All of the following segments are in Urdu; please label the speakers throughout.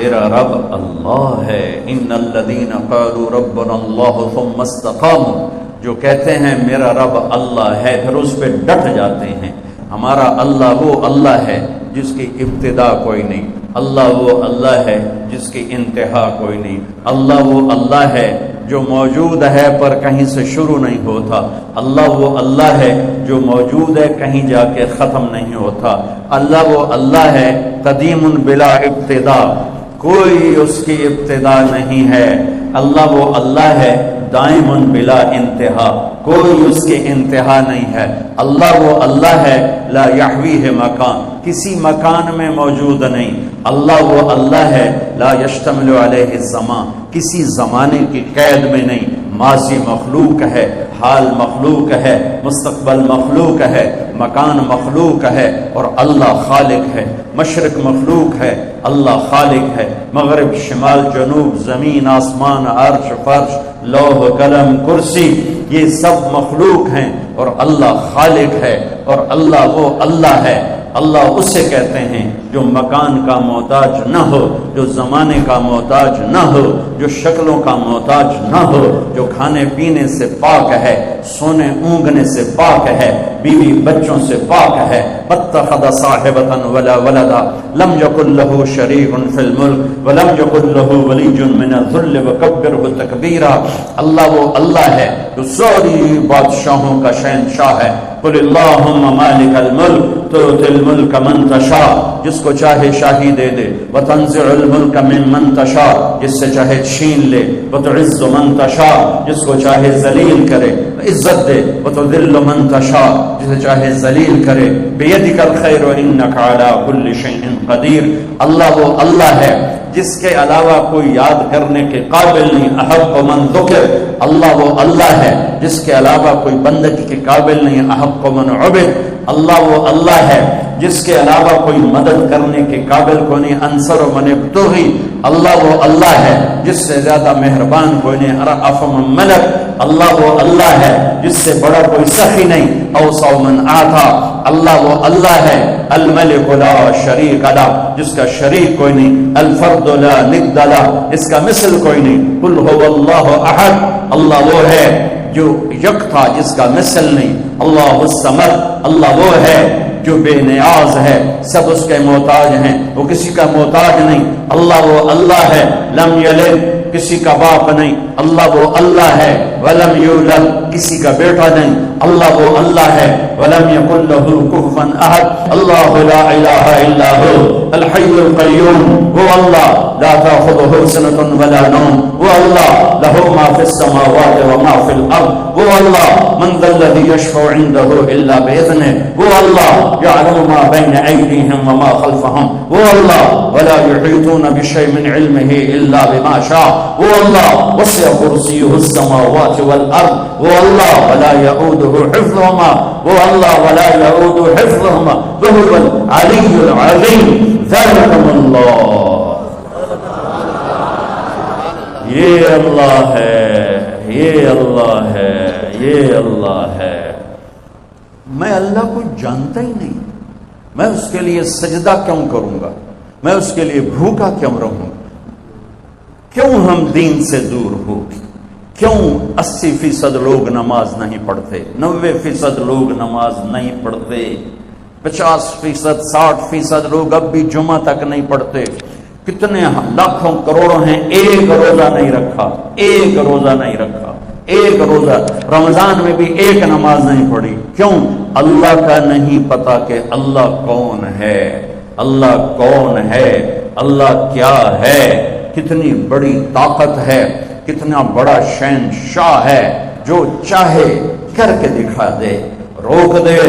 Speaker 1: تیرا رب اللہ ہے. ان الذین قالوا ربنا اللہ ثم استقاموا، جو کہتے ہیں میرا رب اللہ ہے پھر اس پہ ڈٹ جاتے ہیں. ہمارا اللہ وہ اللہ ہے جس کی ابتدا کوئی نہیں، اللہ وہ اللہ ہے جس کی انتہا کوئی نہیں، اللہ وہ اللہ ہے جو موجود ہے پر کہیں سے شروع نہیں ہوتا، اللہ وہ اللہ ہے جو موجود ہے کہیں جا کے ختم نہیں ہوتا، اللہ وہ اللہ ہے قدیم بلا ابتدا، کوئی اس کی ابتدا نہیں ہے، اللہ وہ اللہ ہے دائم بلا انتہا، کوئی اس کی انتہا نہیں ہے، اللہ وہ اللہ ہے لا یحویہ مکان، کسی مکان میں موجود نہیں، اللہ وہ اللہ ہے لا یشتمل علیہ الزمان، کسی زمانے کی قید میں نہیں، ماضی مخلوق ہے، حال مخلوق ہے، مستقبل مخلوق ہے، مکان مخلوق ہے، اور اللہ خالق ہے. مشرق مخلوق ہے، اللہ خالق ہے، مغرب شمال جنوب زمین آسمان عرش فرش لوح قلم کرسی یہ سب مخلوق ہیں، اور اللہ خالق ہے، اور اللہ وہ اللہ ہے. اللہ اسے کہتے ہیں جو مکان کا محتاج نہ ہو، جو زمانے کا محتاج نہ ہو، جو شکلوں کا محتاج نہ ہو، جو کھانے پینے سے پاک ہے، سونے اونگنے سے پاک ہے، بیوی بچوں سے پاک ہے. اتخذ صاحبۃ ولا ولدا لم یکن له شریک فی الملک ولم یکن له ولی من الذل وکبرہ تکبیرا. اللہ وہ اللہ ہے جو ساری بادشاہوں کا شہنشاہ ہے. قل اللہم مالک الملک تؤتی الملک من تشاء، جس کو چاہے شاہی دے دے، وتنزع الملک ممن تشاء، جس سے چاہے چھین لے، وتعز من تشاء، جس کو چاہے ذلیل کرے، عزت دے، وتذل من تشاء، جسے چاہے ذلیل کرے. بیدک الخیر انک علی کل شیء قدیر. اللہ وہ اللہ ہے جس کے علاوہ کوئی یاد کرنے کے قابل نہیں. احق من ذکر، اللہ وہ اللہ ہے جس کے علاوہ کوئی بندگی کے قابل نہیں. احق من عبد، اللہ وہ اللہ ہے جس کے علاوہ کوئی مدد کرنے کے قابل کو نہیں. انصر من ابتغی، اللہ وہ اللہ ہے جس سے زیادہ مہربان کوئی نہیں. ارأف من ملک، اللہ وہ اللہ ہے جس سے بڑا کوئی سخی نہیں. اوصى من آتا، اللہ وہ اللہ ہے الملک لا شریک له، جس کا شریک کوئی نہیں. الفرد لا ند له، اس کا مثل کوئی نہیں. قل هو اللہ احد، اللہ وہ ہے جو یکتا جس کا مثل نہیں. اللہ الصمد، اللہ وہ ہے جو بے نیاز ہے، سب اس کے محتاج ہیں، وہ کسی کا محتاج نہیں. اللہ وہ اللہ ہے لم یلد، کسی کا باپ نہیں. اللہ وہ اللہ ہے ولم یولد، کسی کا بیٹا نہیں. اللہ وہ اللہ ہے ولم یکن له کفوا احد. اللہ لا الہ الا هو الحی القیوم، وہ اللہ لا تأخذه سنة ولا نوم، وہ اللہ له ما في السماوات وما في الارض، وہ اللہ من ذا الذی یشفع عنده الا باذنه، وہ اللہ يعلم ما بين أيديهم وما خلفهم، وہ اللہ ولا يحيطون بشيء من علمه إلا بما شاء، وہ اللہ وسع كرسيه السماوات والأرض، وہ اللہ ولا يؤوده حفظهما، وہ اللہ ولا يؤوده حفظهما وهو العلي العظيم. ذلكم الله، یہ اللہ ہے، یہ اللہ ہے، یہ اللہ ہے. میں اللہ کو جانتا ہی نہیں، میں اس کے لیے سجدہ کیوں کروں گا؟ میں اس کے لیے بھوکا کیوں رہوں؟ کیوں ہم دین سے دور ہو؟ کیوں 80% لوگ نماز نہیں پڑھتے، 90% لوگ نماز نہیں پڑھتے، 50% 60% لوگ اب بھی جمعہ تک نہیں پڑھتے. کتنے لاکھوں کروڑوں ہیں ایک روزہ نہیں رکھا، ایک روزہ نہیں رکھا، ایک روزہ، رمضان میں بھی ایک نماز نہیں پڑھی. کیوں؟ اللہ کا نہیں پتا کہ اللہ کون ہے، اللہ کون ہے، اللہ کیا ہے، کتنی بڑی طاقت ہے، کتنا بڑا شہنشاہ ہے، جو چاہے کر کے دکھا دے. روک دے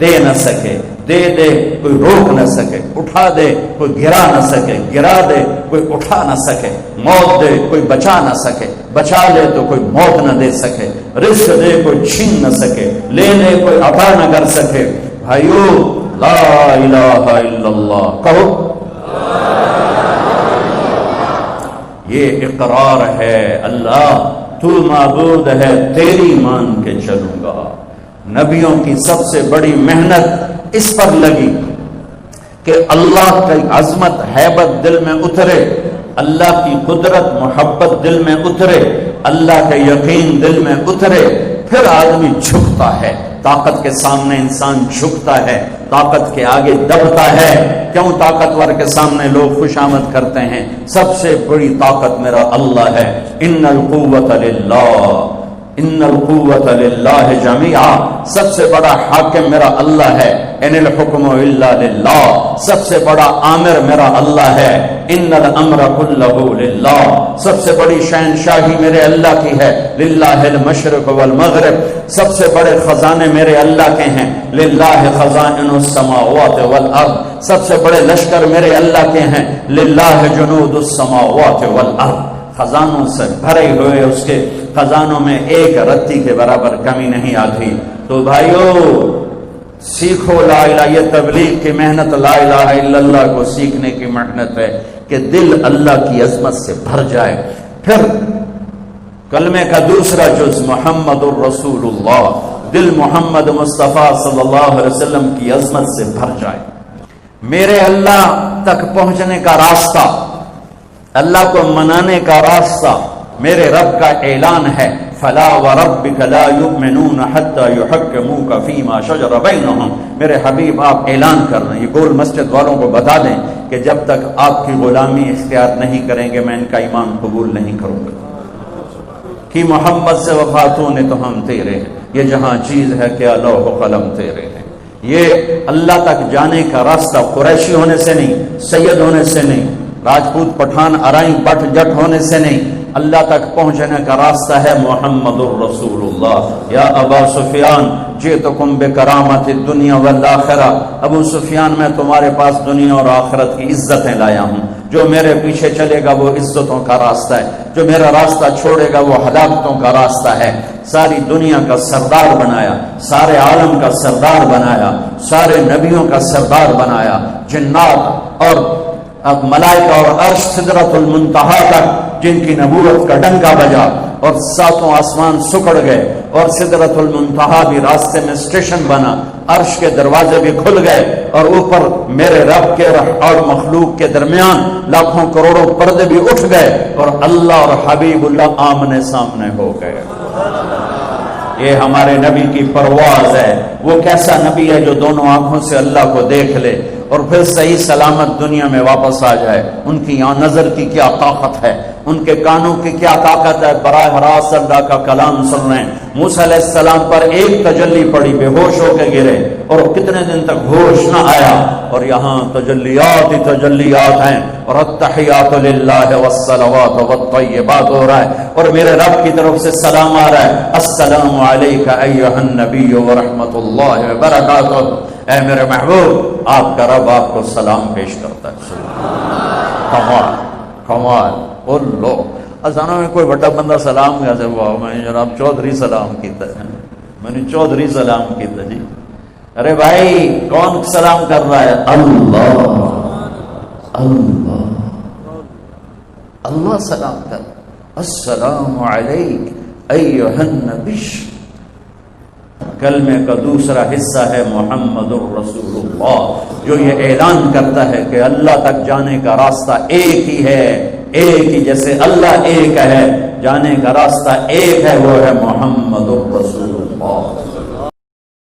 Speaker 1: دے نہ سکے، دے دے کوئی روک نہ سکے، اٹھا دے کوئی گرا نہ سکے، گرا دے کوئی اٹھا نہ سکے، موت دے کوئی بچا نہ سکے، بچا لے تو کوئی موت نہ دے سکے، رزق دے کوئی چھین نہ سکے، لے دے کوئی عطا نہ کر سکے. بھائیو لا الہ الا اللہ کہو. یہ اقرار ہے اللہ تو معبود ہے، تیری مان کے چلوں گا. نبیوں کی سب سے بڑی محنت اس پر لگی کہ اللہ کی عظمت ہیبت دل میں اترے، اللہ کی قدرت محبت دل میں اترے، اللہ کا یقین دل میں اترے، پھر آدمی جھکتا ہے، طاقت کے سامنے انسان جھکتا ہے، طاقت کے آگے دبتا ہے۔ کیوں طاقتور کے سامنے لوگ خوشامد کرتے ہیں؟ سب سے بڑی طاقت میرا اللہ ہے، ان القوت للہ، ان القوت للہ جمیعا، سب سے بڑا حاکم میرا اللہ ہے، ان الحکم الا للہ، سب سے بڑا آمر میرا اللہ ہے، ان الامر کلہ للہ، سب سے بڑی شہنشاہی میرے اللہ کی ہے، للہ المشرق والمغرب، سب سے بڑے خزانے میرے اللہ کے ہیں، للہ خزائن السماوات والارض، سب سے بڑے لشکر میرے اللہ کے ہیں، للہ جنود السماوات والارض، خزانوں سے بھرے ہوئے اس کے خزانوں میں ایک رتی کے برابر کمی نہیں آتی۔ تو بھائیو سیکھو لا الہ، یہ تبلیغ کی محنت لا الہ الا اللہ کو سیکھنے کی محنت ہے کہ دل اللہ کی عظمت سے بھر جائے۔ پھر کلمے کا دوسرا جز محمد الرسول اللہ، دل محمد مصطفیٰ صلی اللہ علیہ وسلم کی عظمت سے بھر جائے۔ میرے اللہ تک پہنچنے کا راستہ، اللہ کو منانے کا راستہ میرے رب کا اعلان ہے، فلا وربک لا یؤمنون حتی یحکموک فیما شجر بینہم۔ میرے حبیب آپ اعلان کر رہے ہیں، یہ گول مسجد والوں کو بتا دیں کہ جب تک آپ کی غلامی اختیار نہیں کریں گے میں ان کا ایمان قبول نہیں کروں گا۔ کہ محمد سے وفاتوں نے تو ہم تیرے ہیں، یہ جہاں چیز ہے کیا لوح و قلم تیرے ہیں۔ یہ اللہ تک جانے کا راستہ قریشی ہونے سے نہیں، سید ہونے سے نہیں، راجپوت پٹھان ارائیں بٹ جٹ ہونے سے نہیں، اللہ تک پہنچنے کا راستہ ہے محمد الرسول اللہ۔ یا ابا سفیان جئتکم بکرامت الدنیا والآخرہ، ابو سفیان میں تمہارے پاس دنیا اور آخرت کی عزتیں لایا ہوں، جو میرے پیچھے چلے گا وہ عزتوں کا راستہ ہے، جو میرا راستہ چھوڑے گا وہ ہلاکتوں کا راستہ ہے۔ ساری دنیا کا سردار بنایا، سارے عالم کا سردار بنایا، سارے نبیوں کا سردار بنایا، جنات اور اب ملائکہ اور عرش سدرۃ المنتہا تک جن کی نبوت کا ڈنکا بجا اور ساتوں آسمان سکڑ گئے اور سدرۃ المنتہا بھی راستے میں اسٹیشن بنا، عرش کے دروازے بھی کھل گئے اور اوپر میرے رب کے اور مخلوق کے درمیان لاکھوں کروڑوں پردے بھی اٹھ گئے اور اللہ اور حبیب اللہ آمنے سامنے ہو گئے۔ یہ ہمارے نبی کی پرواز ہے۔ وہ کیسا نبی ہے جو دونوں آنکھوں سے اللہ کو دیکھ لے اور پھر صحیح سلامت دنیا میں واپس آ جائے۔ ان کی نظر کی کیا طاقت ہے، ان کے کانوں کی کیا طاقت ہے، براہ راست اللہ کا کلام سن رہے ہیں۔ موسیٰ علیہ السلام پر ایک تجلی پڑی، بے ہوش ہو کے گرے اور کتنے دن تک ہوش نہ آیا، اور یہاں تجلیات ہی تجلیات ہیں، اور التحیات للہ والصلوات والطیبات ہو رہا ہے، اور میرے رب کی طرف سے سلام آ رہا ہے، السلام علیک ایھا النبی ورحمۃ اللہ وبرکاتہ۔ اے میرے محبوب، آپ کا رب آپ کو سلام پیش کرتا ہے۔ کمال کمال بولو ازانوں میں کوئی بڑا بندہ سلام کیا سے واہ میں جناب چودھری سلام کیتا ہے، میں نے چودھری سلام کیتا جی۔ ارے بھائی کون سلام کر رہا ہے؟ اللہ اللہ اللہ سلام کر، السلام علیک ایھا النبی۔ کلمے کا دوسرا حصہ ہے محمد الرسول اللہ، جو یہ اعلان کرتا ہے کہ اللہ تک جانے کا راستہ ایک ہی ہے، ایک ہی، جیسے اللہ ایک ہے، جانے کا راستہ ایک ہے، وہ ہے محمد الرسول اللہ۔